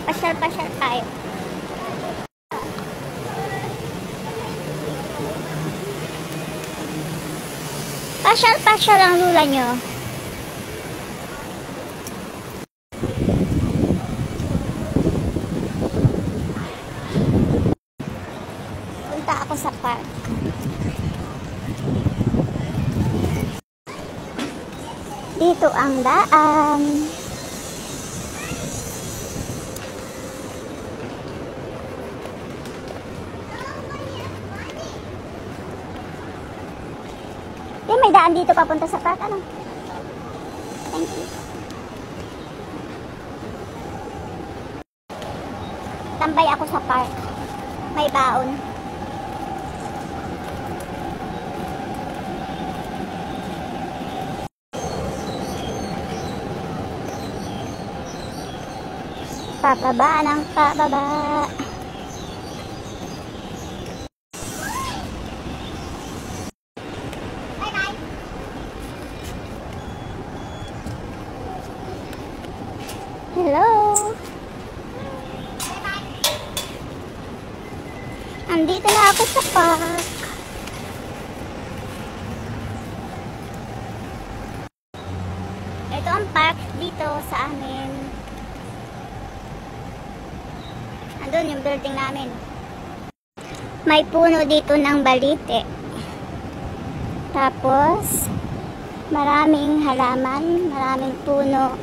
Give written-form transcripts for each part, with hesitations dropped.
Pasyal-pasyal tayo. Pasyal-pasyal ang lula nyo. Punta ako sa park. Dito ang daan. May daan dito papunta sa park. Ano? Thank you. Tambay ako sa park. May baon. Pababa ng pababa. Hello. Andito na ako sa park. Ito ang park dito sa amin. Andun yung building namin. May puno dito ng balite. Tapos maraming halaman, maraming puno.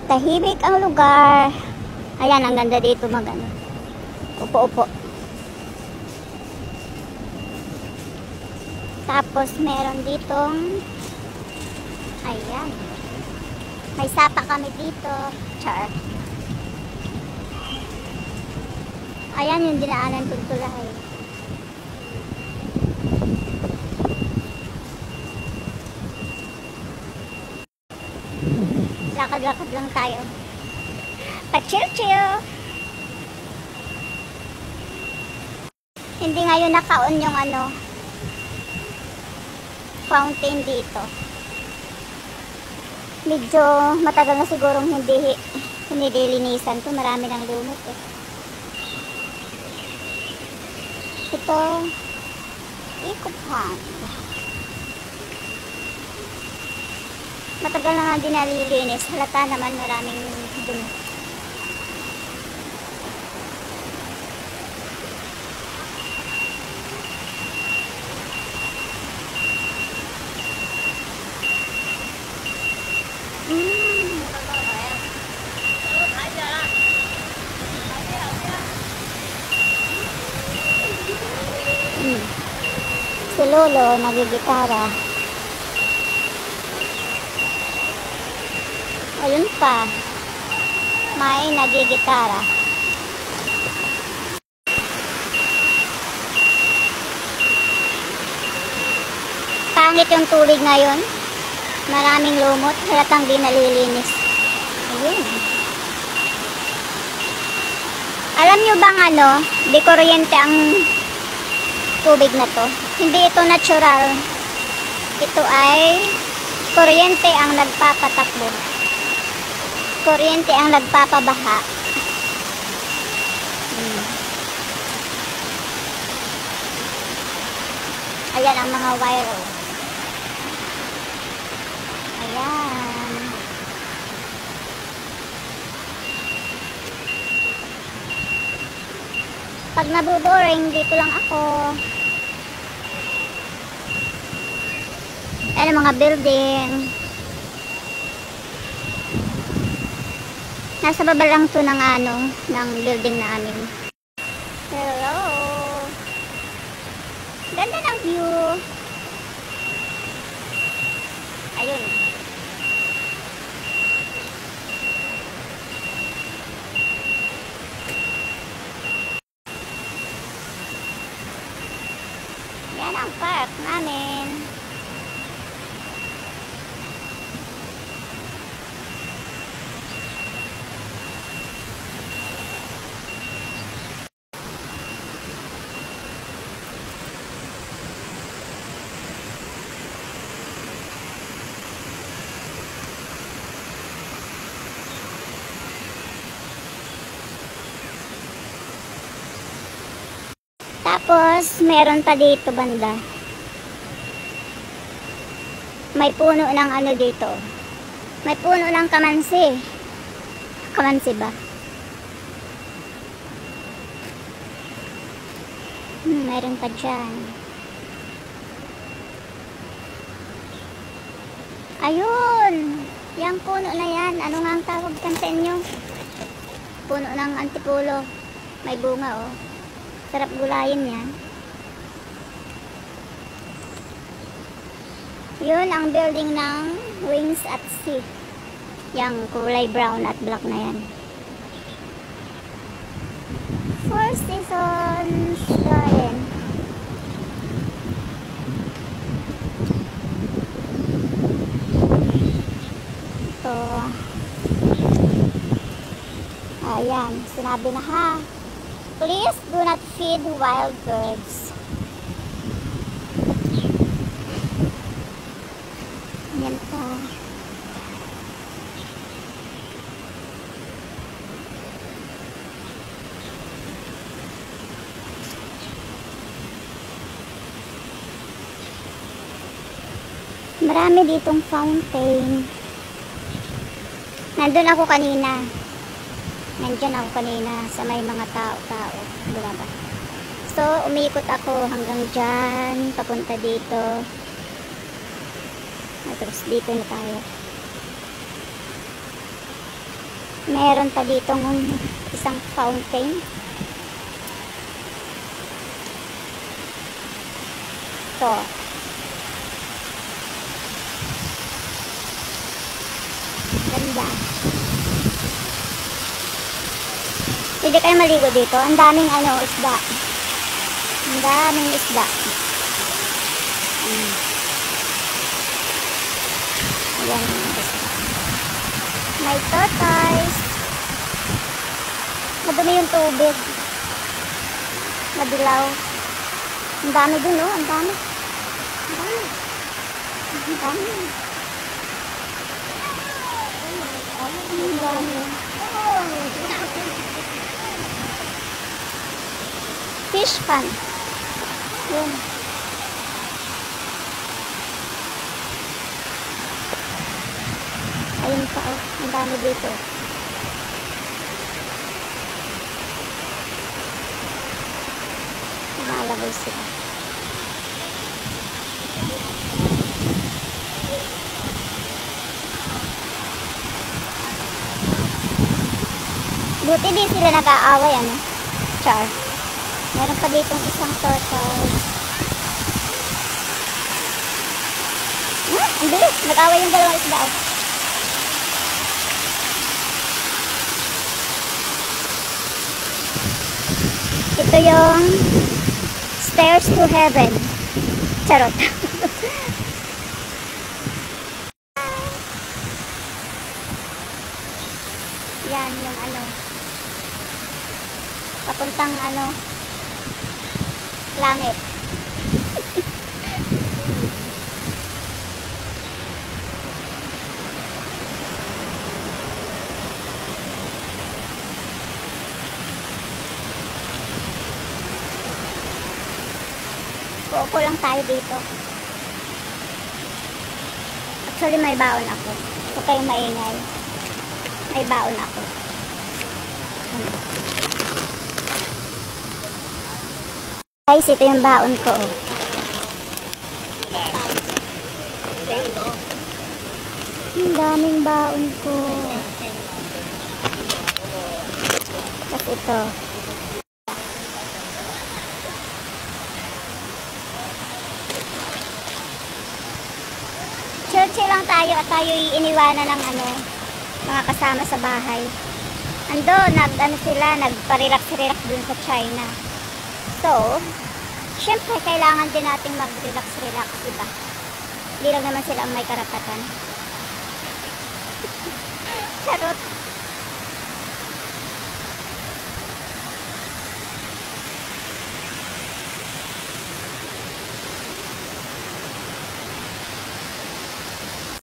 Tahimik ang lugar. Ayan, ang ganda dito mag-ano. Upo-upo. Tapos meron ditong ayan. May sapa kami dito. Char. Ayan yung dinaanan kong tulay. Lakad-lakad lang tayo. Pa-chill-chill. Hindi ngayon naka-on yung ano, fountain dito. Medyo matagal na sigurong hindi nililinisan to. Marami ng lumot eh. Ito, ikupan. Matagal na nga din nalilinis. Halata naman maraming dumi. Si Lolo nagigitara. Ayun pa, may nagigitara. Pangit yung tubig ngayon. Maraming lumot, halatang di nalilinis. Ayun. Alam nyo bang ano, di kuryente ang tubig na to. Hindi ito natural. Ito ay kuryente ang nagpapatakbo. Kuryente ang nagpapabaha. Ayan ang mga wire. Ayan. Pag nabuboring, dito lang ako. Ayan ang mga building. Nasa baba lang to ng ano, ng building namin. Hello. Ganda ng view. Ayun. Yan ang park namin. Tapos, meron pa dito banda. May puno ng ano dito. May puno ng kamansi. Kamansi ba? Meron pa dyan. Ayun! Yang puno na yan. Ano nga ang tawag kan sa inyo? Puno ng antipulo. May bunga oh. Sarap gulayin yan. Yun ang building ng Wings at Sea. Yang kulay brown at black na yan. Four Seasons Garden. So, ayan, sinabi na ha. Please do not feed wild birds. Yan pa. Marami ditong fountain. Nandun ako kanina. Nandyan ako kanina sa may mga tao-tao. Diba ba? So, umikot ako hanggang dyan. Papunta dito. Tapos dito na tayo. Meron pa ditong isang fountain. So, ganda. Hindi kayo maligo dito. Ang daming ano, isda. Ang daming isda. Ayan yung isda. May tortoise. Madumi yung tubig. Madilaw. Ang dami dun oh. Ang dami. Ang dami. Ang dami. Ang dami. Fish pan. Yun. Ayun pa oh. Ang dami dito. Malabay sila. Buti di sila nag-aaway ano. Char. Meron pa ditong isang tortoise. Ang bilis. Nag-away yung dalawang isda. Ito yung Stairs to Heaven. Charot. Yan yung ano. Papuntang ano. Langit. Uupo lang tayo dito. Actually may baon ako. Huwag kayong maingay. May baon ako. Guys, ito yung baon ko. Ang daming baon ko. Tapos ito. Chill lang tayo at tayo iiniwanan ng ano, mga kasama sa bahay. Ando, nagpa-relax-relax dun sa China. So, syempre, kailangan din natin mag-relax-relax, diba? Hindi lang naman sila ang may karapatan. Charot.